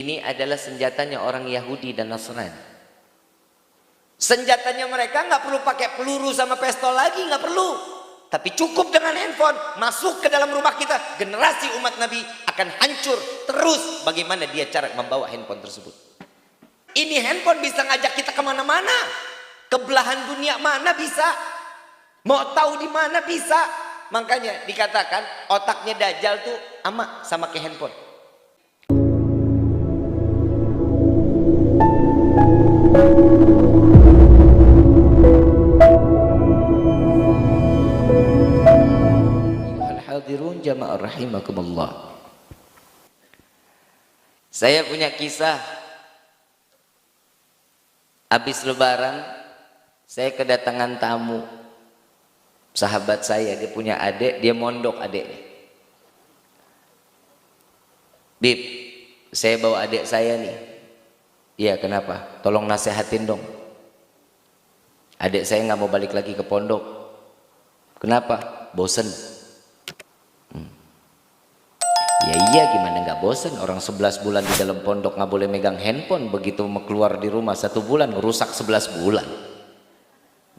Ini adalah senjatanya orang Yahudi dan Nasrani. Senjatanya mereka nggak perlu pakai peluru sama pistol lagi, nggak perlu. Tapi cukup dengan handphone, masuk ke dalam rumah kita, generasi umat Nabi akan hancur terus. Bagaimana dia cara membawa handphone tersebut? Ini handphone bisa ngajak kita kemana-mana, ke belahan dunia mana bisa, mau tahu di mana bisa. Makanya dikatakan otaknya Dajjal tuh sama kayak handphone. Hadirun jamaah rahimakumullah. Saya punya kisah. Habis lebaran saya kedatangan tamu. Sahabat saya, dia punya adik, dia mondok adiknya. Bib, saya bawa adik saya nih. Iya, kenapa? Tolong nasehatin dong. Adik saya nggak mau balik lagi ke pondok. Kenapa? Bosen. Ya iya, gimana nggak bosen? Orang 11 bulan di dalam pondok nggak boleh megang handphone. Begitu mau keluar di rumah 1 bulan, rusak 11 bulan.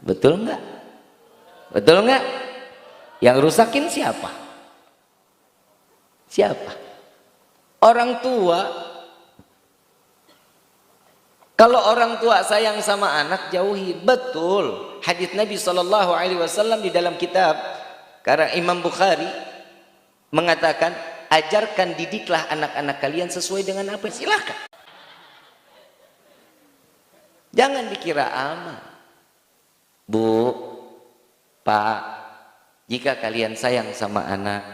Betul nggak? Betul nggak? Yang rusakin siapa? Siapa? Orang tua. Kalau orang tua sayang sama anak, jauhi. Betul. Hadits Nabi SAW di dalam kitab karena Imam Bukhari mengatakan, ajarkan, didiklah anak-anak kalian sesuai dengan apa. Silahkan. Jangan dikira aman. Bu, Pak, jika kalian sayang sama anak,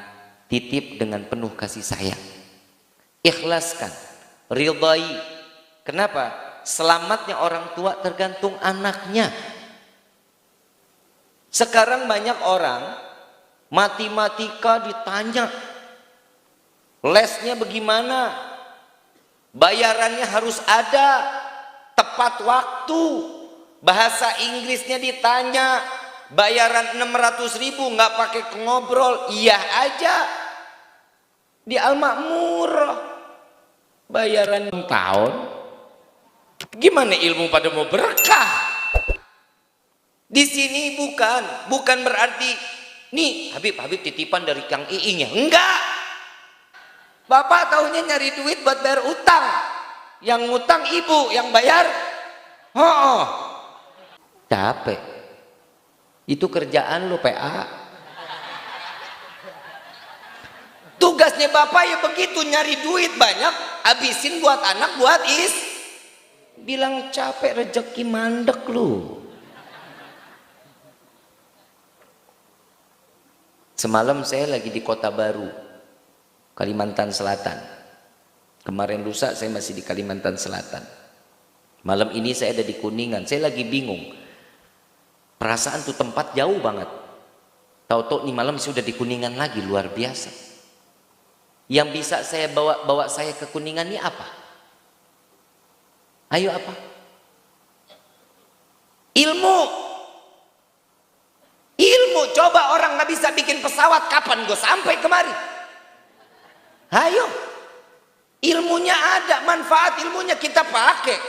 titip dengan penuh kasih sayang. Ikhlaskan, ridai. Kenapa? Selamatnya orang tua tergantung anaknya. Sekarang banyak orang matematika ditanya, lesnya bagaimana, bayarannya harus ada, tepat waktu. Bahasa Inggrisnya ditanya, bayaran 600.000 nggak pakai ngobrol, iya aja. Di Al-Ma'mur bayaran tahun, gimana ilmu pada mau berkah? Di sini bukan berarti nih Habib titipan dari Kang Iing ya, enggak. Bapak tahunya nyari duit buat bayar utang, yang ngutang ibu, yang bayar capek. Itu kerjaan lu, PA. Tugasnya bapak ya begitu, nyari duit banyak, habisin buat anak, buat bilang capek, rezeki mandek lu. Semalam saya lagi di Kota Baru, Kalimantan Selatan. Kemarin lusa saya masih di Kalimantan Selatan. Malam ini saya ada di Kuningan. Saya lagi bingung. Perasaan tuh tempat jauh banget. Tahu-tahu nih malam sudah di Kuningan lagi, luar biasa. Yang bisa saya bawa saya ke Kuningan ini apa? Ayo apa? Ilmu. Ilmu. Coba orang nggak bisa bikin pesawat, kapan gue sampai kemari? Ayo. Ilmunya ada, manfaat ilmunya kita pakai.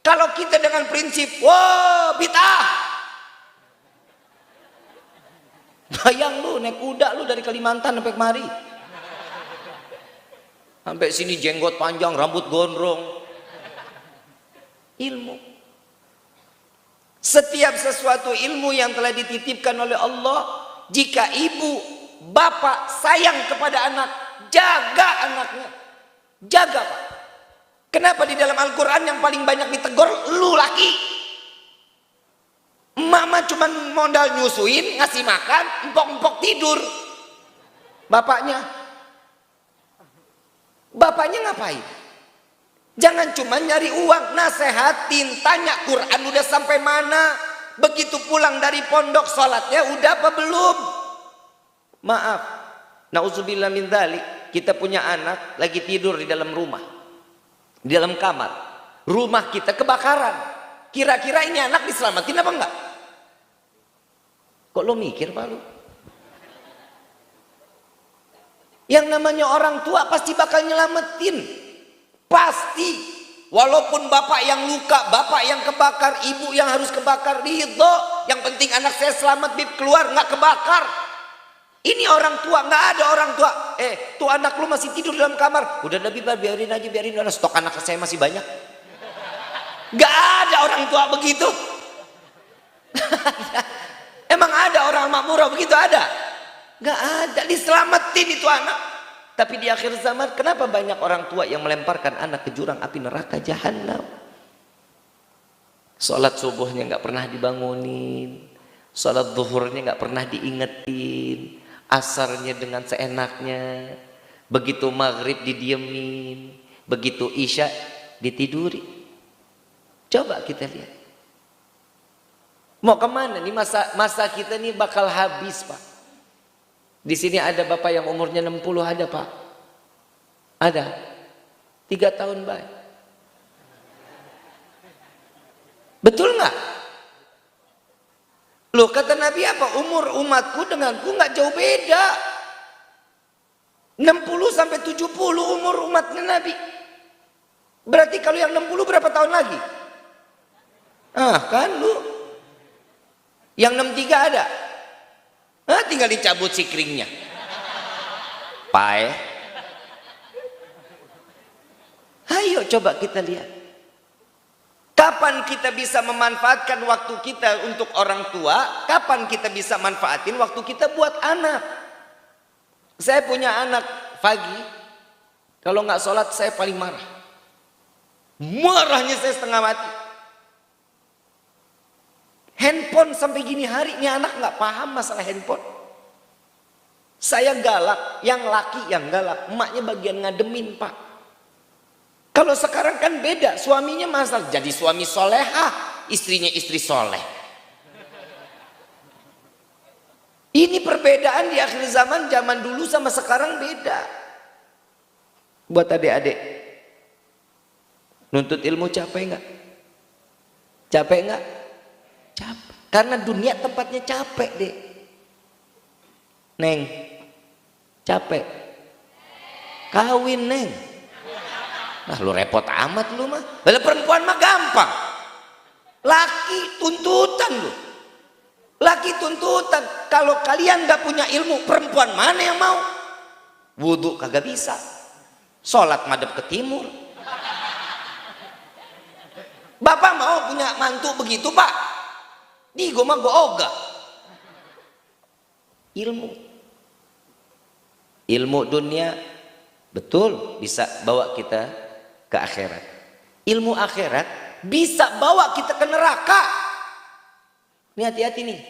Kalau kita dengan prinsip, wah bid'ah. Bayang lu naik kuda lu dari Kalimantan sampai kemari. Sampai sini jenggot panjang, rambut gondrong. Ilmu. Setiap sesuatu ilmu yang telah dititipkan oleh Allah, jika ibu, bapak sayang kepada anak, jaga anaknya. Jaga, Pak. Kenapa di dalam Al-Quran yang paling banyak ditegur lu laki? Mama cuma modal nyusuin, ngasih makan, empok-empok tidur. Bapaknya ngapain? Jangan cuma nyari uang, nasehatin, tanya Quran udah sampai mana, begitu pulang dari pondok sholatnya udah apa belum? Maaf, na'udzubillah min dzalik, kita punya anak lagi tidur di dalam rumah, di dalam kamar, rumah kita kebakaran. Kira-kira ini anak diselamatin apa enggak? Kok lo mikir, Pak lu? Yang namanya orang tua pasti bakal nyelamatin. Pasti. Walaupun bapak yang luka, bapak yang kebakar, ibu yang harus kebakar, ridho. Yang penting anak saya selamat, bib keluar, nggak kebakar. Ini orang tua, nggak ada orang tua. Tuh anak lu masih tidur dalam kamar. Udah Nabi, biarin aja, biarin. Stok anak saya masih banyak. Nggak ada orang tua begitu. Emang ada orang makmurah begitu, ada? Nggak ada, diselamatin itu anak. Tapi di akhir zaman, kenapa banyak orang tua yang melemparkan anak ke jurang api neraka jahanam? Sholat subuhnya nggak pernah dibangunin, sholat zuhurnya nggak pernah diingetin, asarnya dengan seenaknya, begitu maghrib didiemin, begitu isya ditiduri. Coba kita lihat, mau kemana nih masa kita nih bakal habis, Pak. Di sini ada bapak yang umurnya 60, ada Pak? Ada. 3 tahun baik. Betul nggak? Loh, kata Nabi apa? Umur umatku denganku nggak jauh beda. 60 sampai 70 umur umatnya Nabi. Berarti kalau yang 60 berapa tahun lagi? Kan lu. Yang 63 ada? Tinggal dicabut sikringnya. Pai. Ayo coba kita lihat. Kapan kita bisa memanfaatkan waktu kita untuk orang tua? Kapan kita bisa manfaatin waktu kita buat anak? Saya punya anak pagi, kalau nggak sholat saya paling marah. Marahnya saya setengah mati. Handphone sampai gini hari ini anak nggak paham masalah handphone. Saya galak, yang laki yang galak, emaknya bagian ngademin, Pak. Kalau sekarang kan beda, suaminya masalah jadi suami solehah, istrinya istri soleh. Ini perbedaan di akhir zaman dulu sama sekarang beda. Buat adik-adik, nuntut ilmu capek nggak? Capek nggak? Capek. Karena dunia tempatnya capek, deh. Neng, capek. Kawin, Neng. Lu repot amat lu mah. Kalau perempuan mah gampang. Laki tuntutan lu. Laki tuntutan. Kalau kalian gak punya ilmu, perempuan mana yang mau? Wudhu kagak bisa. Sholat madep ke timur. Bapak mau punya mantu begitu, Pak? Di gua mah gua ogah. Ilmu dunia betul bisa bawa kita ke akhirat. Ilmu akhirat bisa bawa kita ke neraka. Ini hati-hati nih.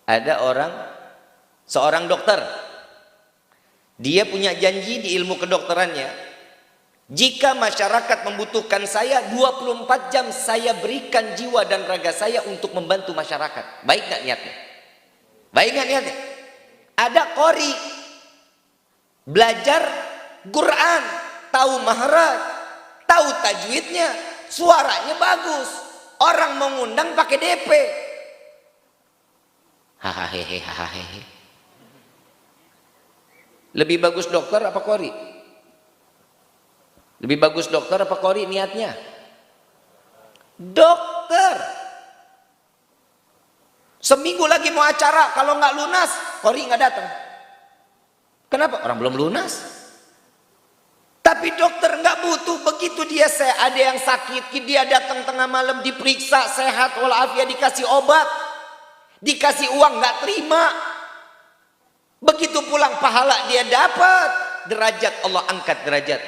Ada seorang dokter. Dia punya janji di ilmu kedokterannya. Jika masyarakat membutuhkan saya, 24 jam saya berikan jiwa dan raga saya untuk membantu masyarakat. Baik nggak niatnya? Baik nggak niatnya? Ada qori, belajar Quran, tahu mahraj, tahu tajwidnya, suaranya bagus. Orang mengundang pakai DP. Hahaha. Lebih bagus dokter apa qori? Lebih bagus dokter apa qori niatnya? Dokter. Seminggu lagi mau acara, kalau nggak lunas, qori nggak datang. Kenapa? Orang belum lunas. Tapi dokter nggak butuh, begitu dia ada yang sakit, dia datang tengah malam diperiksa sehat walafiat, dikasih obat, dikasih uang nggak terima. Begitu pulang pahala dia dapat, derajat Allah angkat derajat.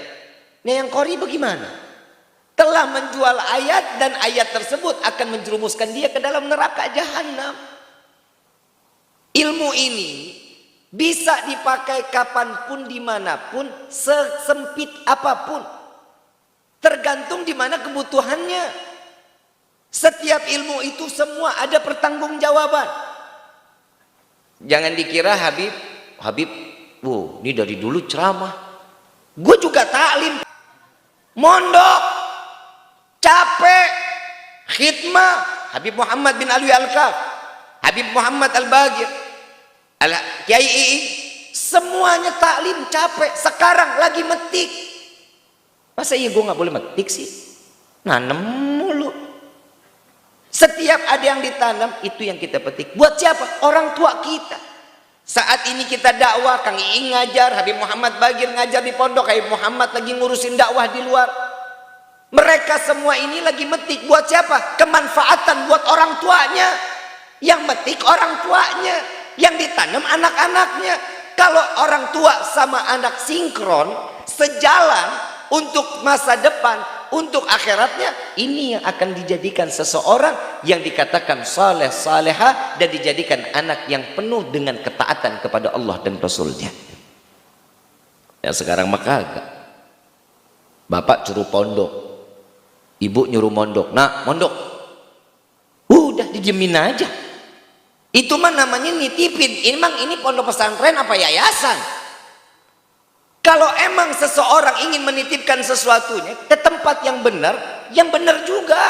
Nah yang qori bagaimana? Telah menjual ayat dan ayat tersebut akan menjerumuskan dia ke dalam neraka jahanam. Ilmu ini bisa dipakai kapanpun, dimanapun, sesempit apapun. Tergantung di mana kebutuhannya. Setiap ilmu itu semua ada pertanggungjawaban. Jangan dikira Habib, ini dari dulu ceramah. Gue juga taklim, mondok, capek, khidmah. Habib Muhammad bin Alwi Al-Kaf, Habib Muhammad Al-Bagir, Kiai semuanya taklim capek. Sekarang lagi metik. Masa iya gue nggak boleh metik sih? Nanem mulu. Setiap ada yang ditanam itu yang kita petik. Buat siapa? Orang tua kita. Saat ini kita dakwah, Kang Iing ngajar, Habib Muhammad Bagir ngajar di pondok, Habib Muhammad lagi ngurusin dakwah di luar. Mereka semua ini lagi metik buat siapa? Kemanfaatan buat orang tuanya. Yang metik orang tuanya, yang ditanam anak-anaknya. Kalau orang tua sama anak sinkron, sejalan untuk masa depan, untuk akhiratnya, ini yang akan dijadikan seseorang yang dikatakan saleh salehah dan dijadikan anak yang penuh dengan ketaatan kepada Allah dan Rasulnya. Ya sekarang maka agak bapak suruh pondok, ibu nyuruh mondok, nah mondok, udah dijemin aja. Itu mah namanya nitipin. Emang ini pondok pesantren apa yayasan? Kalau emang seseorang ingin menitipkan sesuatunya ke tempat yang benar juga.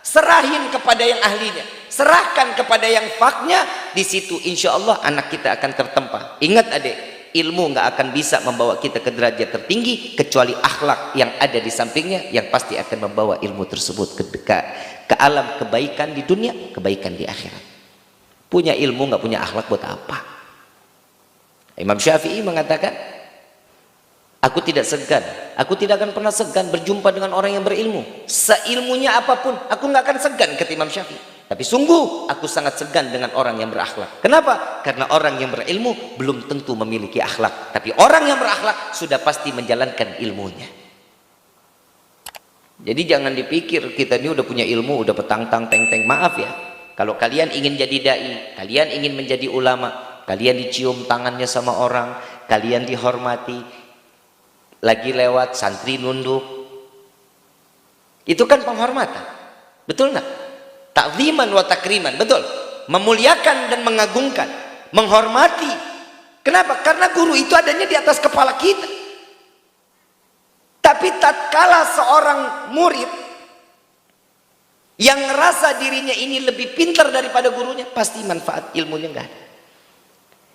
Serahin kepada yang ahlinya, serahkan kepada yang faknya. Di situ insya Allah anak kita akan tertempa. Ingat adik, ilmu nggak akan bisa membawa kita ke derajat tertinggi kecuali akhlak yang ada di sampingnya yang pasti akan membawa ilmu tersebut ke alam kebaikan di dunia, kebaikan di akhirat. Punya ilmu nggak punya akhlak buat apa? Imam Syafi'i mengatakan, aku tidak segan, aku tidak akan pernah segan berjumpa dengan orang yang berilmu. Seilmunya apapun, aku nggak akan segan, kata Imam Syafi'i. Tapi sungguh aku sangat segan dengan orang yang berakhlak. Kenapa? Karena orang yang berilmu belum tentu memiliki akhlak. Tapi orang yang berakhlak sudah pasti menjalankan ilmunya. Jadi jangan dipikir kita ini udah punya ilmu, udah petang-tang teng-teng. Maaf ya, kalau kalian ingin jadi dai, kalian ingin menjadi ulama, kalian dicium tangannya sama orang, kalian dihormati, lagi lewat santri nunduk, itu kan penghormatan, betul nggak? Ta'ziman wa takriman, betul, memuliakan dan mengagungkan, menghormati. Kenapa? Karena guru itu adanya di atas kepala kita. Tapi tatkala seorang murid yang ngerasa dirinya ini lebih pintar daripada gurunya, pasti manfaat ilmunya nggak ada.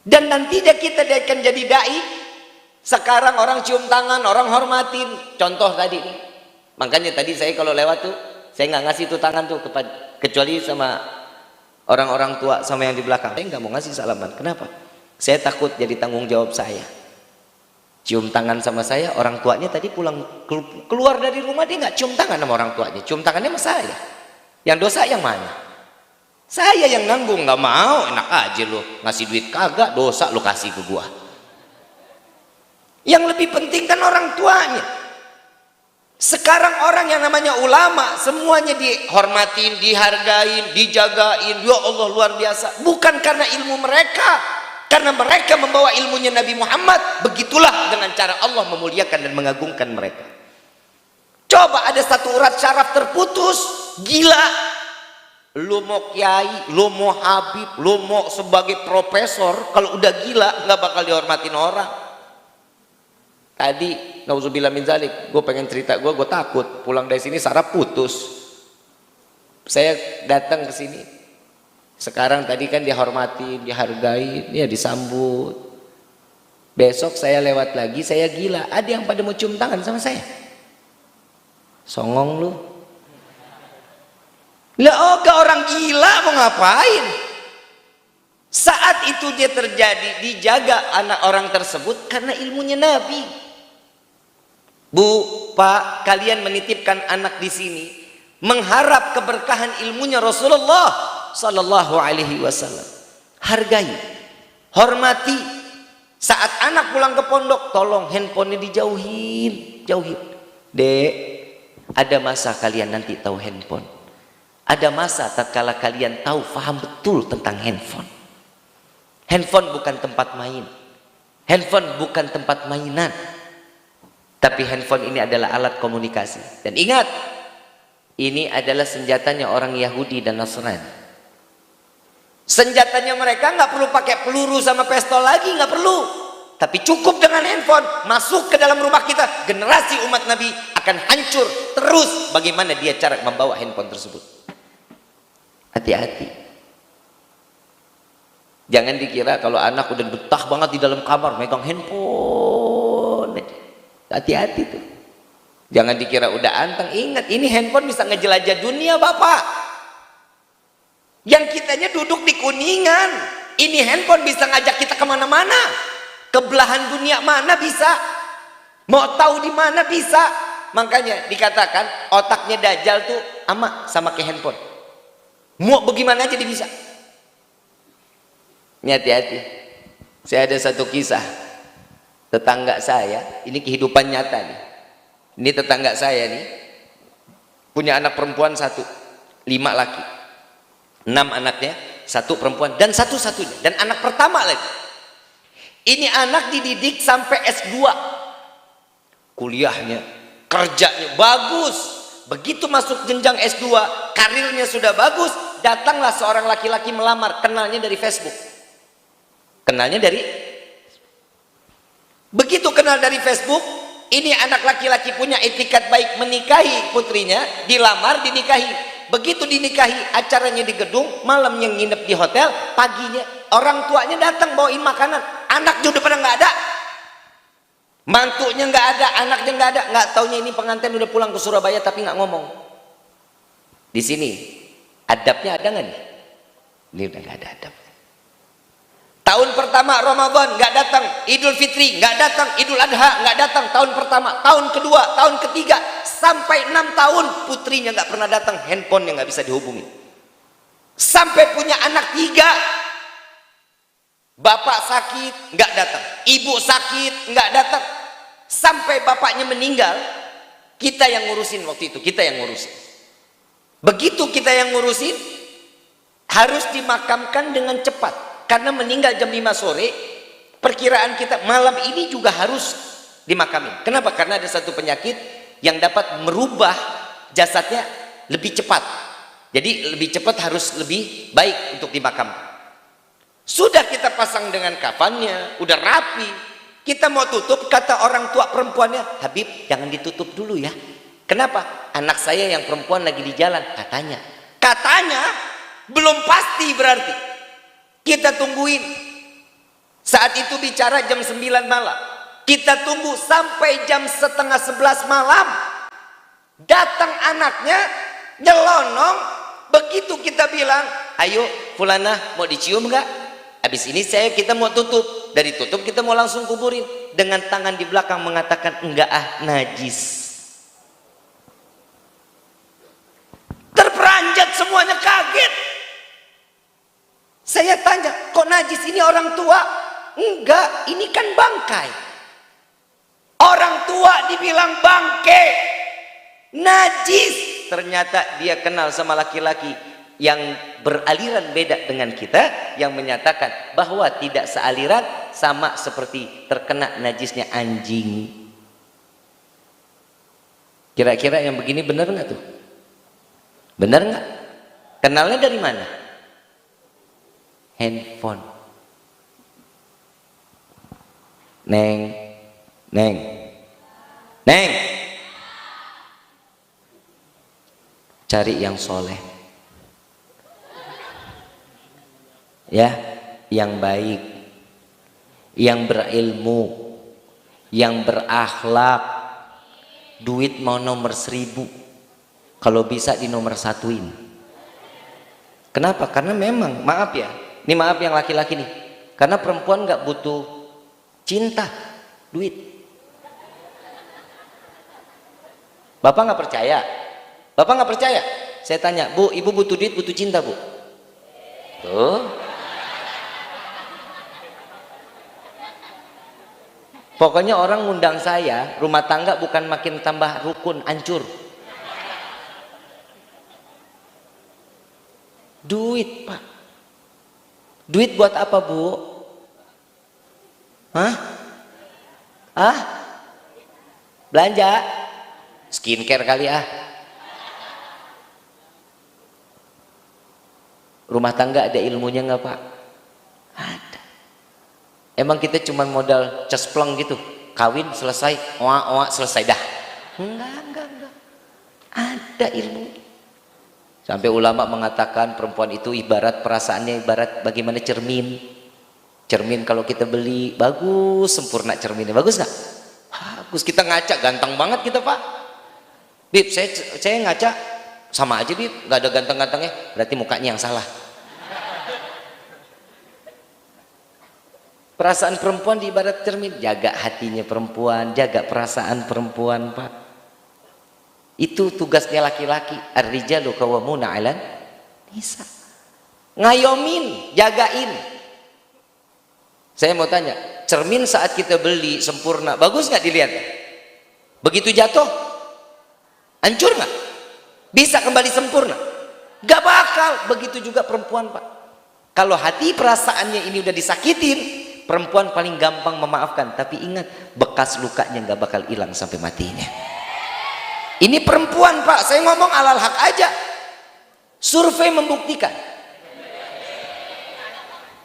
Dan nantinya kita akan jadi dai. Sekarang orang cium tangan, orang hormatin. Contoh tadi nih. Makanya tadi saya kalau lewat tuh, saya nggak ngasih tuh tangan tuh kecuali sama orang-orang tua sama yang di belakang. Saya nggak mau ngasih salaman. Kenapa? Saya takut jadi tanggung jawab saya. Cium tangan sama saya, orang tuanya tadi pulang keluar dari rumah dia nggak cium tangan sama orang tuanya, cium tangannya sama saya. Yang dosa yang mana? Saya yang nanggung. Nggak mau, enak aja lo ngasih duit kagak, dosa lo kasih ke gua. Yang lebih penting kan orang tuanya. Sekarang orang yang namanya ulama semuanya dihormatin, dihargain, dijagain. Ya Allah luar biasa. Bukan karena ilmu mereka, karena mereka membawa ilmunya Nabi Muhammad. Begitulah dengan cara Allah memuliakan dan mengagungkan mereka. Coba ada satu urat syaraf terputus, gila. Lu mau kiai, lu mau habib, lu mau sebagai profesor, kalau udah gila nggak bakal dihormatin orang. Tadi nauzubillah min zalik, gue pengen cerita, gue takut pulang dari sini saraf putus. Saya datang ke sini, sekarang tadi kan dihormati, dihargai, ya disambut. Besok saya lewat lagi, saya gila, ada yang pada mau cium tangan sama saya. Songong lu. Lah, ke orang gila mau ngapain? Saat itu dia terjadi, dijaga anak orang tersebut karena ilmunya Nabi. Bu, Pak, kalian menitipkan anak di sini mengharap keberkahan ilmunya Rasulullah Sallallahu Alaihi Wasallam. Hargai, hormati. Saat anak pulang ke pondok, tolong handphonenya dijauhin, jauhin. Dek, ada masa kalian nanti tahu handphone. Ada masa tatkala kalian tahu, faham betul tentang handphone. Handphone bukan tempat main. Handphone bukan tempat mainan. Tapi handphone ini adalah alat komunikasi. Dan ingat, ini adalah senjatanya orang Yahudi dan Nasrani. Senjatanya mereka nggak perlu pakai peluru sama pistol lagi, nggak perlu. Tapi cukup dengan handphone, masuk ke dalam rumah kita, generasi umat Nabi akan hancur terus. Bagaimana dia cara membawa handphone tersebut? Hati-hati. Jangan dikira kalau anak udah betah banget di dalam kamar megang handphone. Hati-hati tuh. Jangan dikira udah anteng. Ingat, ini handphone bisa ngejelajah dunia Bapak. Yang kitanya duduk di Kuningan, ini handphone bisa ngajak kita kemana-mana. Ke belahan dunia mana bisa. Mau tahu di mana bisa. Makanya dikatakan otaknya Dajjal tuh sama ke handphone. Mau bagaimana aja dia bisa. Ini hati-hati. Saya ada satu kisah. Tetangga saya, ini kehidupan nyata nih. Ini tetangga saya nih, punya anak perempuan 1, 5 laki. 6 anaknya, 1 perempuan dan satu-satunya. Dan anak pertama lagi. Ini anak dididik sampai S2. Kuliahnya, kerjanya bagus. Begitu masuk jenjang S2, karirnya sudah bagus, datanglah seorang laki-laki melamar, kenalnya dari Facebook. Kenalnya dari, begitu kenal dari Facebook, ini anak laki-laki punya etikat baik menikahi putrinya, dilamar, dinikahi. Begitu dinikahi, acaranya di gedung, malamnya nginep di hotel, paginya orang tuanya datang bawain makanan, anaknya udah pada nggak ada, mantunya nggak ada, anaknya nggak ada, nggak taunya ini pengantin udah pulang ke Surabaya tapi nggak ngomong. Di sini adabnya ada nggak nih? Ini udah nggak ada adab. Tahun pertama Ramadan nggak datang, Idul Fitri nggak datang, Idul Adha nggak datang. Tahun pertama, tahun kedua, tahun ketiga, sampai 6 tahun putrinya nggak pernah datang, handphone yang nggak bisa dihubungi. Sampai punya anak 3, bapak sakit nggak datang, ibu sakit nggak datang, sampai bapaknya meninggal, kita yang ngurusin waktu itu, kita yang ngurusin. Begitu kita yang ngurusin, harus dimakamkan dengan cepat. Karena meninggal jam 5 sore, perkiraan kita malam ini juga harus dimakamin. Kenapa? Karena ada satu penyakit yang dapat merubah jasadnya lebih cepat. Jadi lebih cepat, harus lebih baik untuk dimakamkan. Sudah kita pasang dengan kafannya, udah rapi. Kita mau tutup, kata orang tua perempuannya, Habib jangan ditutup dulu ya. Kenapa? Anak saya yang perempuan lagi di jalan, katanya. Katanya belum pasti berarti. Kita tungguin. Saat itu bicara jam 9 malam. Kita tunggu sampai jam setengah 11 malam. Datang anaknya, nyelonong. Begitu kita bilang, ayo Fulana mau dicium nggak? Habis ini kita mau tutup. Dari tutup kita mau langsung kuburin. Dengan tangan di belakang mengatakan, enggak najis. Terperanjat semuanya, kaget. Saya tanya, kok najis ini orang tua? Enggak, ini kan bangkai. Orang tua dibilang bangke, najis. Ternyata dia kenal sama laki-laki yang beraliran beda dengan kita, yang menyatakan bahwa tidak sealiran, sama seperti terkena najisnya anjing. Kira-kira yang begini benar nggak tuh? Benar nggak? Kenalnya dari mana? Handphone. Neng. Cari yang soleh, ya, yang baik, yang berilmu, yang berakhlak. Duit mau nomor 1000, kalau bisa di nomor 1-in. Kenapa? Karena memang, maaf ya, ini maaf yang laki-laki nih, karena perempuan nggak butuh cinta, duit. Bapak nggak percaya? Bapak nggak percaya? Saya tanya, Bu, ibu butuh duit, butuh cinta, Bu? Tuh. Pokoknya orang ngundang saya, rumah tangga bukan makin tambah rukun, hancur. Duit, Pak. Duit buat apa, Bu? Hah? Belanja? Skincare kali ah. Rumah tangga ada ilmunya nggak, Pak? Ada. Emang kita cuma modal cespleng gitu, kawin selesai, oa selesai dah? Enggak. Ada ilmu. Sampai ulama mengatakan perempuan itu ibarat, perasaannya ibarat bagaimana cermin. Cermin kalau kita beli bagus, sempurna cerminnya, bagus nggak? Bagus. Kita ngaca ganteng banget kita, Pak. Bib, saya ngaca sama aja Bib, nggak ada ganteng-gantengnya, berarti mukanya yang salah. Perasaan perempuan di ibarat cermin, jaga hatinya perempuan, jaga perasaan perempuan, Pak. Itu tugasnya laki-laki. Ar-rijalu qawwamuna 'alan nisa. Ngayomin, jagain. Saya mau tanya, cermin saat kita beli sempurna, bagus nggak dilihat? Begitu jatuh, hancur nggak? Bisa kembali sempurna? Gak bakal. Begitu juga perempuan, Pak. Kalau hati perasaannya ini udah disakitin, perempuan paling gampang memaafkan. Tapi ingat, bekas lukanya gak bakal hilang sampai matinya. Ini perempuan, Pak. Saya ngomong alal hak aja. Survei membuktikan.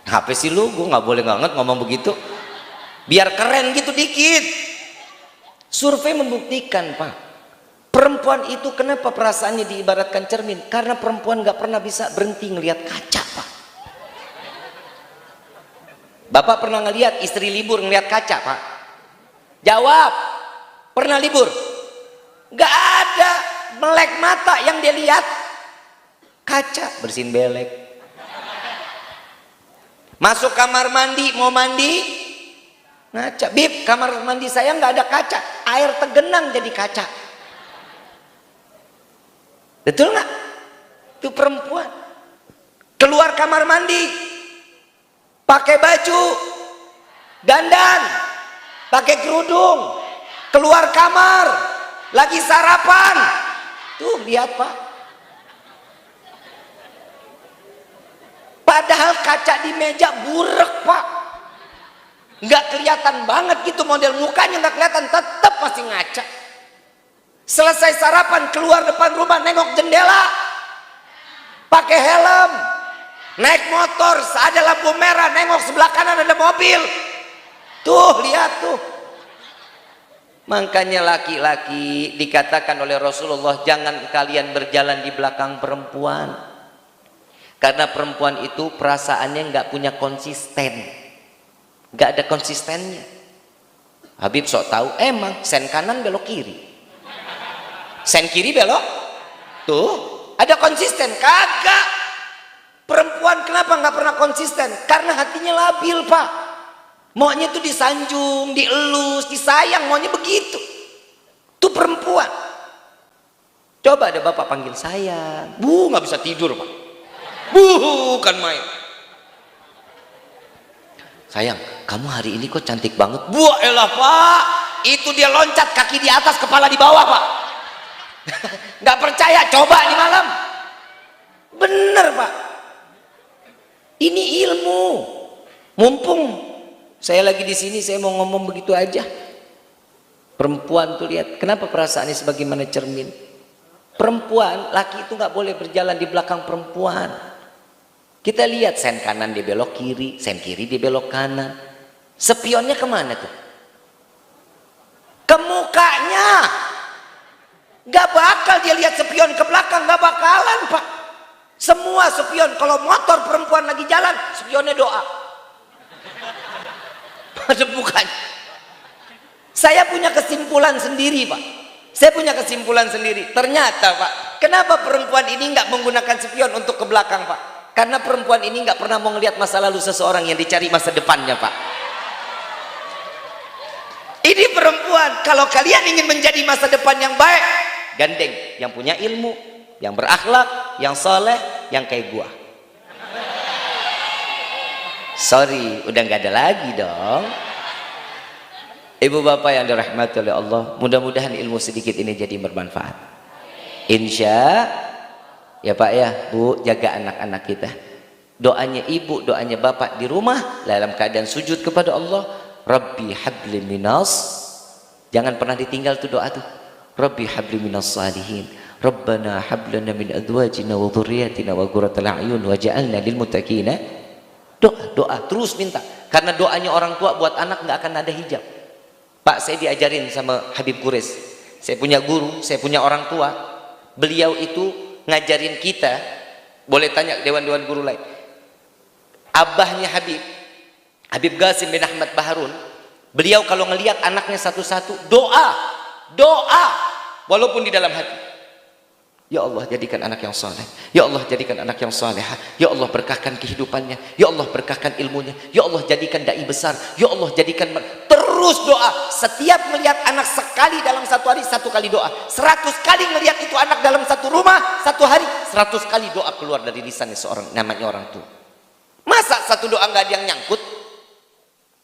Apa sih lu? Gue gak boleh banget ngomong begitu. Biar keren gitu dikit. Survei membuktikan, Pak. Perempuan itu kenapa perasaannya diibaratkan cermin? Karena perempuan gak pernah bisa berhenti ngelihat kaca, Pak. Bapak pernah ngelihat istri libur ngelihat kaca, Pak? Jawab. Pernah libur? Gak ada melek mata yang dia lihat. Kaca, bersihin belek. Masuk kamar mandi, mau mandi, ngaca. Bib, kamar mandi saya nggak ada kaca, air tergenang jadi kaca. Betul nggak? Itu perempuan. Keluar kamar mandi, pakai baju, dandan, pakai kerudung, keluar kamar, lagi sarapan. Tuh lihat, Pak. Padahal kaca di meja burek, Pak. Nggak kelihatan banget gitu, model mukanya nggak kelihatan, tetap masih ngaca. Selesai sarapan, keluar depan rumah, nengok jendela, pakai helm, naik motor, ada lampu merah, nengok sebelah kanan ada mobil. Tuh lihat tuh. Makanya laki-laki dikatakan oleh Rasulullah, jangan kalian berjalan di belakang perempuan. Karena perempuan itu perasaannya nggak punya konsisten, nggak ada konsistennya. Habib sok tahu, emang sen kanan belok kiri, sen kiri belok, tuh ada konsisten? Kagak. Perempuan kenapa nggak pernah konsisten? Karena hatinya labil, Pak. Maunya tuh disanjung, dielus, disayang, maunya begitu. Tuh perempuan. Coba ada bapak panggil sayang, nggak bisa tidur, Pak. Bukan main. Sayang, kamu hari ini kok cantik banget. Elah, Pak. Itu dia loncat, kaki di atas, kepala di bawah, Pak. Nggak percaya, coba di malam. Bener, Pak. Ini ilmu. Mumpung saya lagi di sini, saya mau ngomong begitu aja. Perempuan tuh lihat, kenapa perasaannya sebagaimana cermin. Perempuan, laki itu nggak boleh berjalan di belakang perempuan. Kita lihat sen kanan dia belok kiri, sen kiri dia belok kanan. Spionnya kemana tuh? Ke mukanya. Gak bakal dia lihat spion ke belakang, gak bakalan, Pak. Semua spion, kalau motor perempuan lagi jalan, spionnya doa. Pada bukan. Saya punya kesimpulan sendiri, Pak. Saya punya kesimpulan sendiri. Ternyata, Pak, kenapa perempuan ini nggak menggunakan spion untuk ke belakang, Pak? Karena perempuan ini nggak pernah mau ngelihat masa lalu seseorang, yang dicari masa depannya, Pak. Ini perempuan, kalau kalian ingin menjadi masa depan yang baik, gandeng yang punya ilmu, yang berakhlak, yang soleh, yang kayak gua. Sorry, udah nggak ada lagi dong. Ibu bapak yang dirahmati oleh Allah, mudah-mudahan ilmu sedikit ini jadi bermanfaat. Insya ya Pak ya, Bu, jaga anak-anak kita. Doanya ibu, doanya bapak di rumah dalam keadaan sujud kepada Allah, Rabbi habli minas. Jangan pernah ditinggal tuh doa tuh. Rabbi habli minas salihin. Rabbana hablana min azwajina wa dhurriyyatina wa qurrata a'yun waj'alna lil muttaqina. Doa terus minta. Karena doanya orang tua buat anak nggak akan ada hijab. Pak, saya diajarin sama Habib Qures. Saya punya guru, saya punya orang tua. Beliau itu ngajarin kita, boleh tanya dewan-dewan guru lain. Abahnya Habib Qasim bin Ahmad Baharun, beliau kalau ngelihat anaknya satu-satu doa. walaupun di dalam hati. Ya Allah, jadikan anak yang soleh. Ya Allah, jadikan anak yang solehah. Ya Allah, berkahkan kehidupannya. Ya Allah, berkahkan ilmunya. Ya Allah, jadikan dai besar. Ya Allah, jadikan. Terus doa. Setiap melihat anak sekali dalam satu hari, 1 kali doa. 100 kali melihat itu anak dalam satu rumah, 1 hari, 100 kali doa keluar dari lisannya seorang, namanya orang tua. Masa satu doa nggak ada yang nyangkut?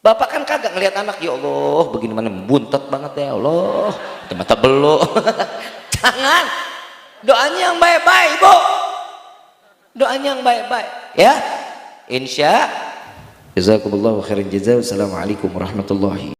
Bapak kan kagak ngelihat anak, ya Allah, begini mana buntet banget ya Allah, mata belok. Jangan. Doanya yang baik-baik, Bu. Doanya yang baik-baik, ya. Insya. Jazakumullahu khairan jazaa. Wassalamualaikum warahmatullahi